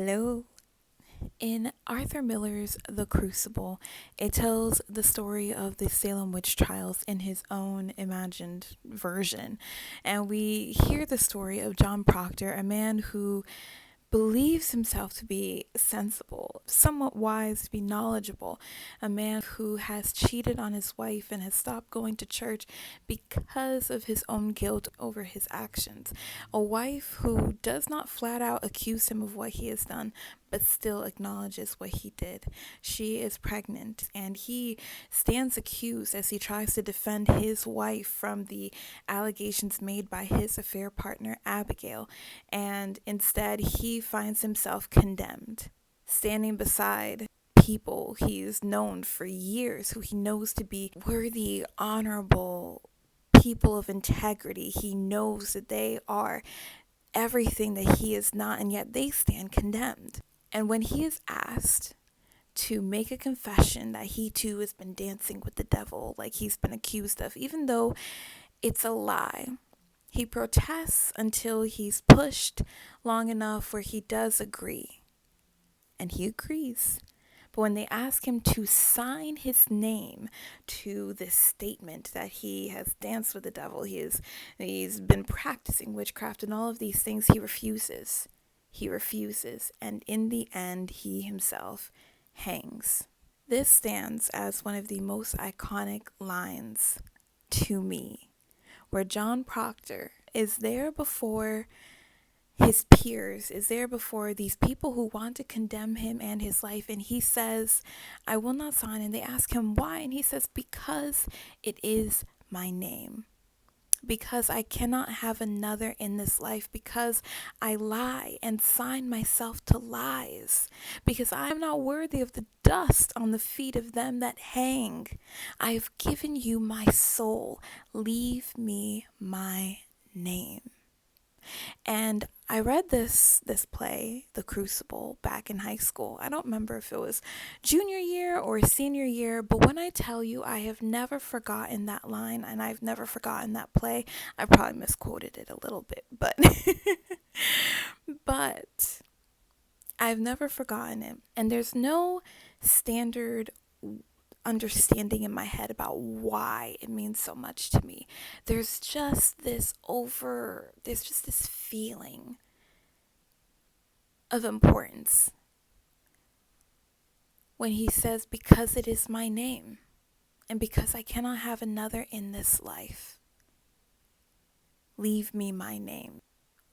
Hello. In Arthur Miller's The Crucible, it tells the story of the Salem witch trials in his own imagined version. And we hear the story of John Proctor, a man who believes himself to be sensible, somewhat wise, to be knowledgeable, a man who has cheated on his wife and has stopped going to church because of his own guilt over his actions. A wife who does not flat out accuse him of what he has done, but still acknowledges what he did. She is pregnant, and he stands accused as he tries to defend his wife from the allegations made by his affair partner, Abigail, and instead he finds himself condemned, standing beside people he's known for years, who he knows to be worthy, honorable people of integrity. He knows that they are everything that he is not, and yet they stand condemned. And when he is asked to make a confession that he too has been dancing with the devil, like he's been accused of, even though it's a lie, he protests until he's pushed long enough where he does agree. And he agrees. But when they ask him to sign his name to this statement that he has danced with the devil, he's been practicing witchcraft and all of these things, he refuses. He refuses, and in the end, he himself hangs. This stands as one of the most iconic lines to me, where John Proctor is there before his peers, is there before these people who want to condemn him and his life, and he says, "I will not sign." And they ask him why, and he says, "Because it is my name. Because I cannot have another in this life, because I lie and sign myself to lies, because I am not worthy of the dust on the feet of them that hang. I have given you my soul. Leave me my name." And I read this play, The Crucible, back in high school. I don't remember if it was junior year or senior year, but when I tell you I have never forgotten that line and I've never forgotten that play, I probably misquoted it a little bit, but but I've never forgotten it. And there's no standard understanding in my head about why it means so much to me. There's just this feeling of importance when he says, "Because it is my name, and because I cannot have another in this life, leave me my name."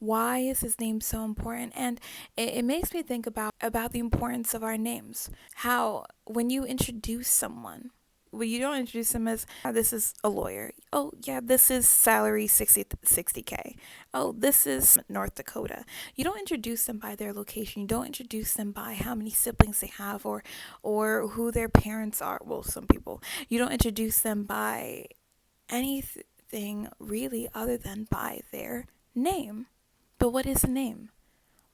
Why is his name so important? And it makes me think about the importance of our names. How when you introduce someone, well, you don't introduce them as, "This is a lawyer." "Oh, yeah, this is salary 60K. "Oh, this is North Dakota." You don't introduce them by their location. You don't introduce them by how many siblings they have or who their parents are. Well, some people. You don't introduce them by anything really other than by their name. But what is a name?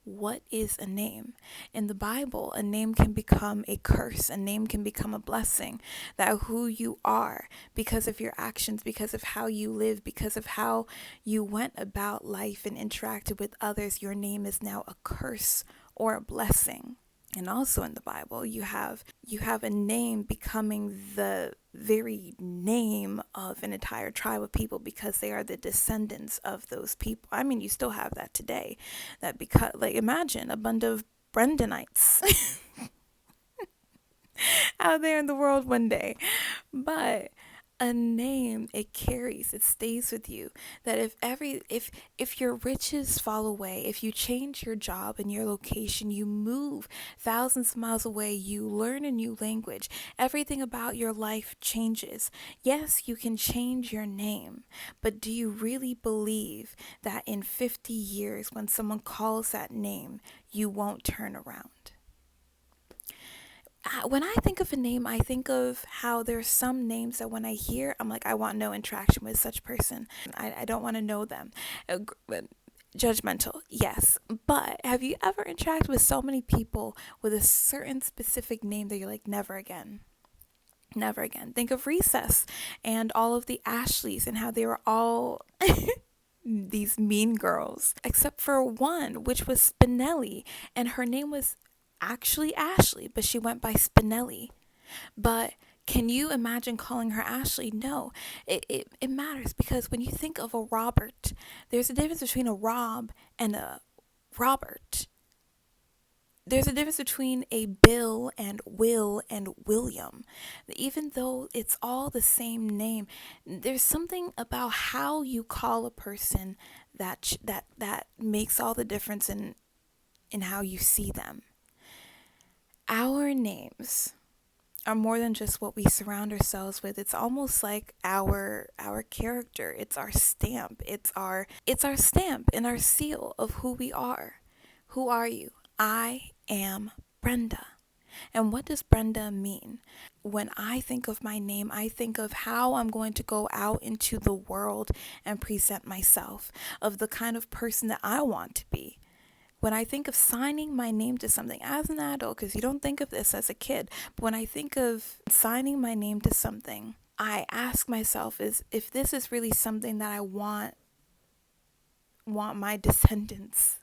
What is a name? In the Bible, a name can become a curse. A name can become a blessing. That who you are, because of your actions, because of how you live, because of how you went about life and interacted with others, your name is now a curse or a blessing. And also in the Bible, you have a name becoming the very name of an entire tribe of people because they are the descendants of those people. I mean, you still have that today. That because, like, imagine a bunch of Brendanites out there in the world one day. But a name, it carries, it stays with you. That if your riches fall away, if you change your job and your location, you move thousands of miles away, you learn a new language, everything about your life changes. Yes, you can change your name, but do you really believe that in 50 years when someone calls that name, you won't turn around? When I think of a name, I think of how there's some names that when I hear, I'm like, I want no interaction with such person. I don't want to know them. Judgmental, yes. But have you ever interacted with so many people with a certain specific name that you're like, never again? Never again. Think of Recess and all of the Ashleys and how they were all these mean girls, except for one, which was Spinelli, and her name was actually Ashley, but she went by Spinelli. But can you imagine calling her Ashley? No, it matters because when you think of a Robert, there's a difference between a Rob and a Robert. There's a difference between a Bill and Will and William. Even though it's all the same name, there's something about how you call a person that makes all the difference in how you see them. Our names are more than just what we surround ourselves with. It's almost like our character. It's our stamp. It's our stamp and our seal of who we are. Who are you? I am Brenda. And what does Brenda mean? When I think of my name, I think of how I'm going to go out into the world and present myself, of the kind of person that I want to be. When I think of signing my name to something as an adult, because you don't think of this as a kid, but when I think of signing my name to something, I ask myself is if this is really something that I want my descendants,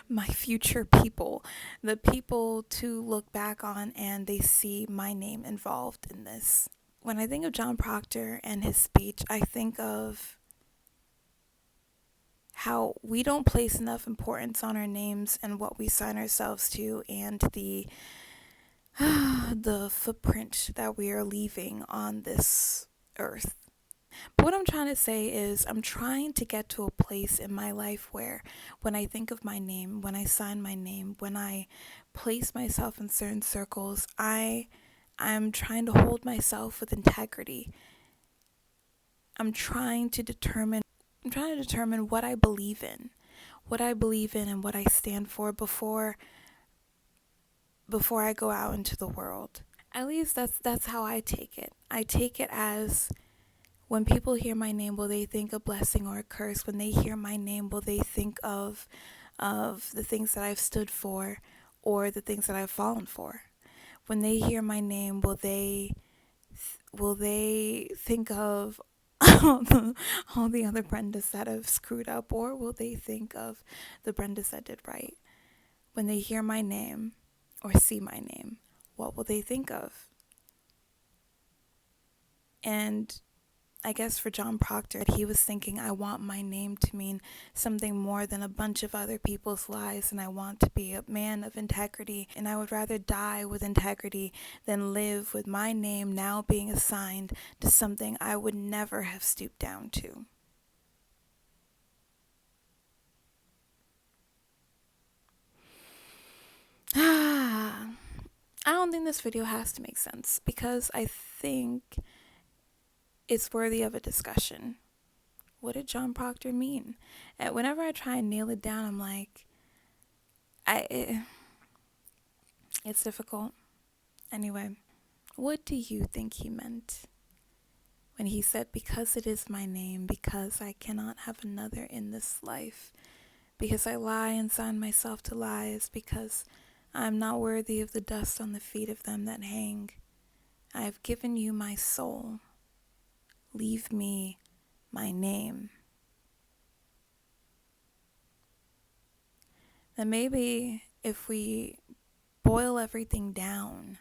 my future people, the people to look back on and they see my name involved in this. When I think of John Proctor and his speech, I think of how we don't place enough importance on our names and what we sign ourselves to, and the the footprint that we are leaving on this earth. But what I'm trying to say is I'm trying to get to a place in my life where when I think of my name, when I sign my name, when I place myself in certain circles, I'm trying to hold myself with integrity. I'm trying to determine what I believe in. What I believe in and what I stand for before I go out into the world. At least that's how I take it. I take it as when people hear my name, will they think a blessing or a curse? When they hear my name, will they think of the things that I've stood for or the things that I've fallen for? When they hear my name, will they think of all the other Brendas that have screwed up, or will they think of the Brendas that did right? When they hear my name or see my name, what will they think of? And I guess for John Proctor, he was thinking, I want my name to mean something more than a bunch of other people's lives, and I want to be a man of integrity, and I would rather die with integrity than live with my name now being assigned to something I would never have stooped down to. I don't think this video has to make sense because I think it's worthy of a discussion. What did John Proctor mean? And whenever I try and nail it down, I'm like, it's difficult. Anyway, what do you think he meant when he said, because it is my name, because I cannot have another in this life, because I lie and sign myself to lies, because I am not worthy of the dust on the feet of them that hang. I have given you my soul. Leave me my name. Then maybe if we boil everything down,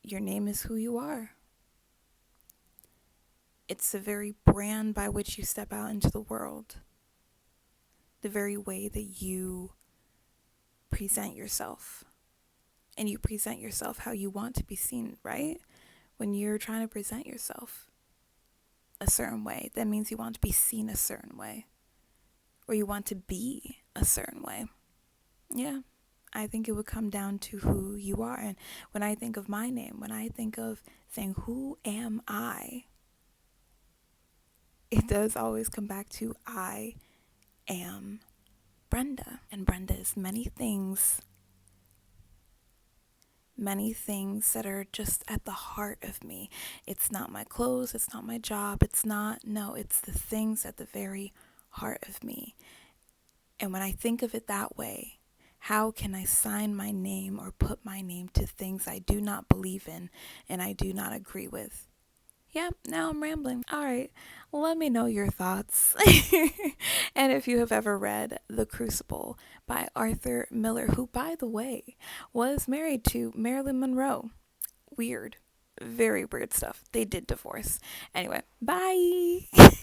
your name is who you are. It's the very brand by which you step out into the world. The very way that you present yourself. And you present yourself how you want to be seen, right? When you're trying to present yourself a certain way, that means you want to be seen a certain way. Or you want to be a certain way. Yeah, I think it would come down to who you are. And when I think of my name, when I think of saying, who am I? It does always come back to I am Brenda. And Brenda is many things that are just at the heart of me. It's not my clothes, it's not my job, it's the things at the very heart of me. And when I think of it that way, How can I sign my name or put my name to things I do not believe in and I do not agree with? Yeah, now I'm rambling. All right, let me know your thoughts. And if you have ever read The Crucible by Arthur Miller, who, by the way, was married to Marilyn Monroe. Weird. Very weird stuff. They did divorce. Anyway, bye.